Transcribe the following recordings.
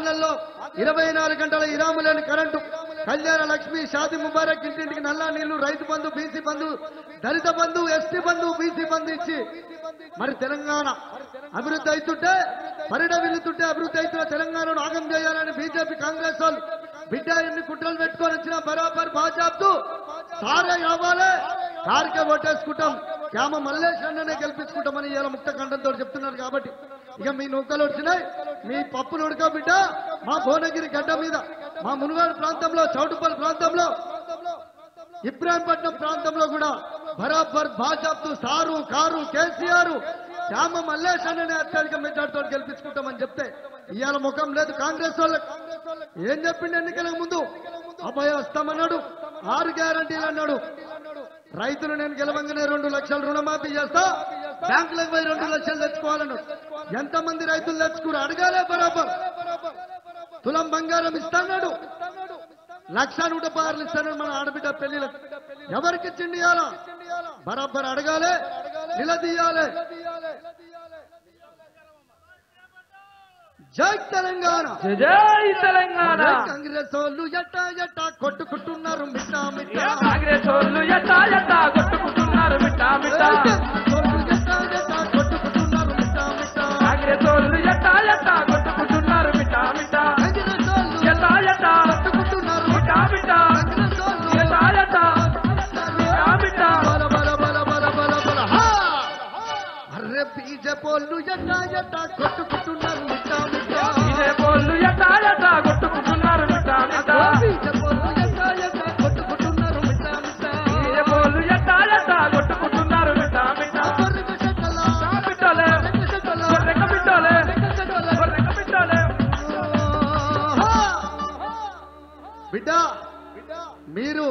వార్డులలో 24 గంటల ఇరాము లేని కరెంటు, కళ్యాణ లక్ష్మి, షాది ముబారక్, ఇంటింటికి నల్లా నీళ్లు, రైతు బంధు, బీసీ బంధు, దళిత బంధు, ఎస్టీ బంధు, బీసీ బంధు ఇచ్చి మరి తెలంగాణ అభివృద్ధి అవుతుంటే, పరిణమిల్లుతుంటే అభివృద్ధి అవుతున్న తెలంగాణను ఆగం చేయాలని బీజేపీ కాంగ్రెస్ వాళ్ళు బిడ్డ ఎన్ని కుట్రలు పెట్టుకొని వచ్చినా బరాబర్ బాజాబ్తు సారే కావాలి, కారికే ఓటేసుకుంటాం, క్యామ మల్లేష్ అన్ననే గెలిపించుకుంటామని ఇలా ముక్త ఖండంతో చెప్తున్నారు. కాబట్టి ఇక మీ నూకలు వచ్చినాయి, మీ పప్పులు ఉడక బిడ్డ మా భువనగిరి గడ్డ మీద, మా మునుగాడు ప్రాంతంలో, చౌటుపల్లి ప్రాంతంలో, ఇబ్రాహీంపట్నం ప్రాంతంలో కూడా బరాబర్ బాజాబ్తు సారు కారు కేసీఆర్ శ్యామ మల్లేష్ అన్ననే అత్యధిక మెజార్టీతో గెలిపించుకుంటామని చెప్తే ఇవాళ ముఖం లేదు కాంగ్రెస్ వాళ్ళకి. ఏం చెప్పిండు ఎన్నికలకు ముందు? అభయస్తామన్నాడు, 6 గ్యారంటీలు అన్నాడు. రైతులు నేను గెలవంగానే 2 లక్షల రుణమాఫీ చేస్తా, బ్యాంకులకు పోయి 2 లక్షలు తెచ్చుకోవాలన్నాడు. ఎంతమంది రైతులు తెచ్చుకున్నారు అడగాలే బరాబర్. తులం బంగారం ఇస్తాడు, 1,116 ఇస్తాడు మన ఆడబిడ్డ పెళ్లిలకు. ఎవరికి ఇచ్చిండి ఇవ్వాలా బరాబర్ అడగాలి, నిలదీయాలి. జై తెలంగాణ, జై తెలంగాణ. కాంగ్రెస్ వాళ్ళు ఎట్టా కొట్టుకుంటున్నారు మిట్టా మిట్టా, కాంగ్రెస్ వాళ్ళు ఎట్టా కొట్టుకుంటున్నారు మిట్టా మిట్టా, కొట్టుకుంటున్నారు మిట్టా మిట్టా, కాంగ్రెస్ వాళ్ళు ఎట్టా కొట్టుకుంటున్నారు మిట్టా మిట్టా, ఎట్టా కొట్టుకుంటున్నారు మిట్టా మిట్టా, ఎట్టా మిట్టా మిట్టా. అర్రే బీజేపీ వాళ్ళు ఎట్టా కొట్టుకుంటున్నారు మిట్టా మిట్టా, బీజేపీ వాళ్ళు ఎట్టా కొట్టుకుంటున్నారు మిట్టా మిట్టా, బీజేపీ వాళ్ళు ఎట్టా కొట్టుకుంటున్నారు మిట్టా మిట్టా, బీజేపీ వాళ్ళు ఎట్టా కొట్టుకుంటున్నారు మిట్టా మిట్టా. పిట్టలే రెక్క పిట్టలే రెక్క పిట్టలే. బిడ్డ మీరు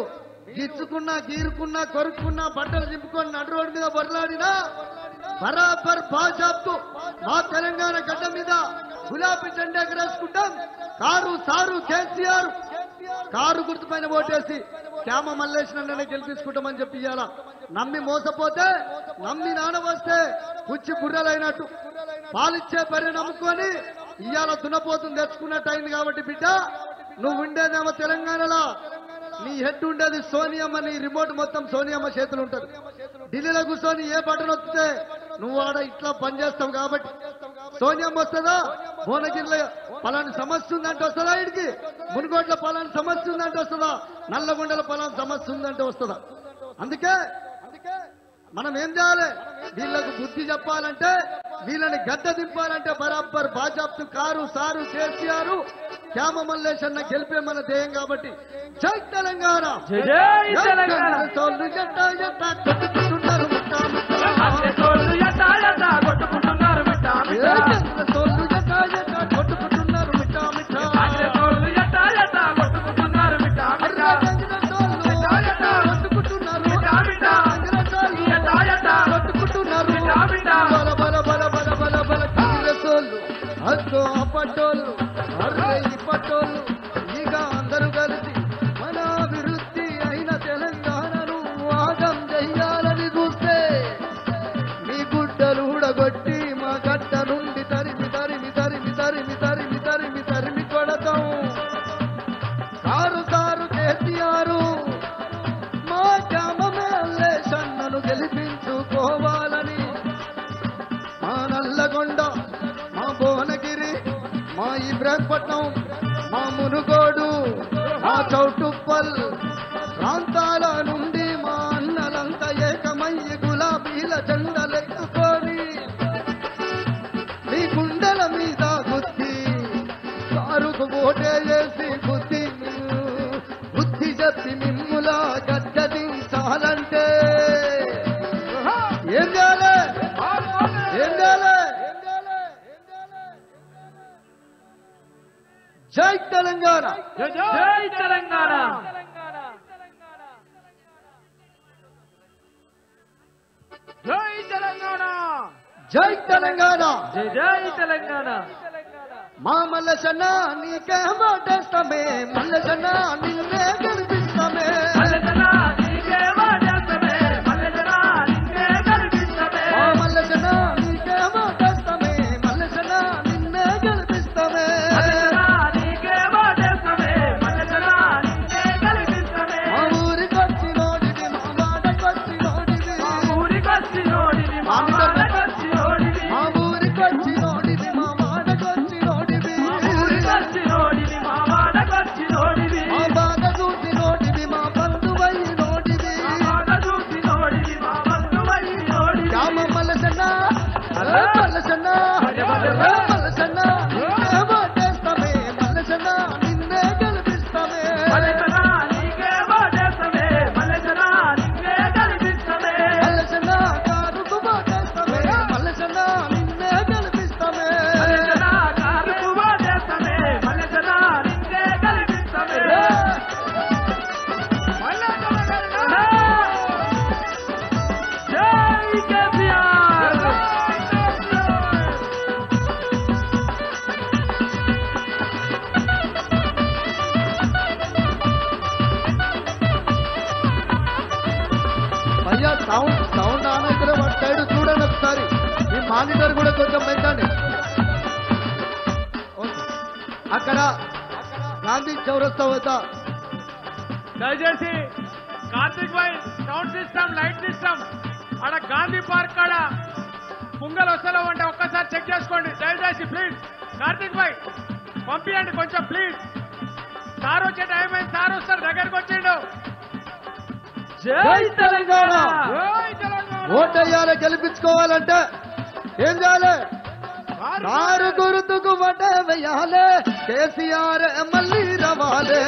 గిచ్చుకున్నా, గీరుకున్నా, కొరుక్కున్నా, బట్టలు చింపుకొని నడు రోడ్డు మీద బొరలాడినా బరాబర్ బాజాబ్తు మా తెలంగాణ గడ్డ మీద గులాబీ జెండా ఎగరేసుకుంటాం. కారు సారు కేసీఆర్ కారు గుర్తుపైన ఓటేసి శ్యామ మల్లేష్ నన్ననే గెలిపించుకుంటామని చెప్పి ఇయ్యాల. నమ్మి మోసపోతే, నమ్మి నానవస్తే పుచ్చి బుర్రలైనట్టు పాలిచ్చే పరి నమ్ముకొని ఇయ్యాల దున్నపోతుంది తెచ్చుకున్నట్టు అయింది. కాబట్టి బిడ్డ నువ్వు ఉండేదేమో తెలంగాణలో, నీ హెడ్ ఉండేది సోనియమ్మ, నీ రిమోట్ మొత్తం సోనియమ్మ చేతులు ఉంటుంది. ఢిల్లీలో కూర్చొని ఏ బటన్ వస్తే నువ్వు ఆడ ఇట్లా పనిచేస్తావు. కాబట్టి సోనియమ్మ వస్తుందా, భువనగిరిలో పలాని సమస్య ఉందంటే వస్తుందా, ఇడికి మునుగోడ్ల పలాని సమస్య ఉందంటే వస్తుందా, నల్లగొండల పలాని సమస్య ఉందంటే వస్తుందా? అందుకే మనం ఏం చేయాలి, వీళ్ళకు బుద్ధి చెప్పాలంటే, వీళ్ళని గడ్డ దింపాలంటే బరాబర్ బాజాబ్తు కారు సారు కేసీఆర్ శ్యామ మల్లేష్ అన్న గెలిపే మన ధ్యేయం. కాబట్టి జై తెలంగాణ, జై తెలంగాణ. కొట్టుకుంటున్నారు మిట్టా మిట్టా, కాంగ్రెస్ వాళ్ళు ఎట్టా కొట్టుకుంటున్నారు మిట్టా మిట్టా, కొట్టుకుంటున్నారు మిట్టా మిట్టా, కాంగ్రెస్ వాళ్ళు ఎట్టా కొట్టుకుంటున్నారు మిట్టా మిట్టా, కొట్టుకుంటున్నారు మిట్టా మిట్టా, ఎట్టా కొట్టుకుంటున్నారు మిట్టా మిట్టా. బల బల బల బల బల బల కాంగ్రెస్ వాళ్ళు అద్దో అప్పటోళ్ళు, అర్రే ఇప్పటోళ్ళు, ఇక అందరూ కలిసి మన అభివృద్ధి అయిన తెలంగాణను ఆగం చెయ్యాలని చూస్తే మీ గుడ్డలు ఊడగొట్టి మా గడ్డ నుండి తరిమి తరిమి తరిమి తరిమి తరిమి తరిమి తరిమి కొడతాం. కారు కారు కేసీఆర్ మా శ్యామ మల్లేష్ అన్నను గెలిపించుకోవాలని మా నల్లగొండ, మా భువనగిరి, మా ఇబ్రాహీంపట్నం, మా మునుగోడు, మా చౌటుప్పల్ ప్రాంతాల నుండి మా అన్నలంతా ఏకమయ్యి గులాబీల జెండలెత్తుకొని మీ గుండెల మీద గుద్ది కారుకు ఓటే వేసి బుద్ధి చెప్పి మిమ్ములా గడ్డ దించాలంటే ఏం చేయాలి, ఏం చేయాలి? జై తెలంగాణ, జై తెలంగాణ. జై తెలంగాణ, జై తెలంగాణ. జై తెలంగాణ. మా మల్లసన్న నీకే ఓటేస్తామే, మల్లసన్న నిన్నే గెలిపిస్తామే, మల్లెజన నీకే ఓటేస్తామే, మల్లెజన నిన్నే గెలిపిస్తామే, మా మల్లసన్న నీకే ఓటేస్తామే, మల్లసన్న నిన్నే గెలిపిస్తామే, మల్లెజన నీకే ఓటేస్తామే మల్లెజనా నిన్నే గెలిపిస్తామే మా ఊరికొచ్చినోడివి మా మాటకొచ్చినోడివి మా ఊరికొచ్చినోడివి మా మాటకొచ్చినోడివి మా ఊరికొచ్చినోడివి మా మాటకొచ్చినోడివి మా ఊరికొచ్చినోడివి మా మాటకొచ్చినోడివి మా బాధ చూసినోడివి మా బంధువైనోడివి మాట చూసినోడివి మా బంధువైనోడివి శ్యామ మల్లసన్న మల్లసన్న మల్లసన్న నిన్నే ఓటేస్తామే మల్లసన్న నిన్నే గెలిపిస్తామే మల్లెజనా నీకే ఓటేస్తామే మల్లెజనా నిన్నే గెలిపిస్తామే మల్లసన్న కారుకు ఓటేస్తామే మల్లసన్న నిన్నే గెలిపిస్తామే మల్లెజనా కారుకు ఓటేస్తామే మల్లెజనా నిన్నే గెలిపిస్తామే జై కేసీఆర్ అయ్యా సౌండ్ ఆన్ అయితే వాటి సైడ్ చూడండి ఒకసారి ఈ మానిటర్ కూడా కొంచెం పెంచండి అక్కడ గాంధీ చౌరస్తా వద్ద దయచేసి కార్తిక్ భాయ్ సౌండ్ సిస్టమ్ లైట్ సిస్టమ్ ఆడ గాంధీ పార్క్ కాడ పుంగలు వస్తలేవు అంటే ఒక్కసారి చెక్ చేసుకోండి దయచేసి ప్లీజ్ కార్తిక్ భాయ్ పంపించండి కొంచెం ప్లీజ్ సార్ వచ్చే టైం అయింది సార్ వస్తారు దగ్గరకు వచ్చిండు జై తెలంగాణ జై తెలంగాణ. ఓటేయాలి గెలిపించుకోవాలంటే ఏం చేయాలి కారు గుర్తుకు ఓటే వేయాలి కేసీఆర్ మళ్ళీ రవాలి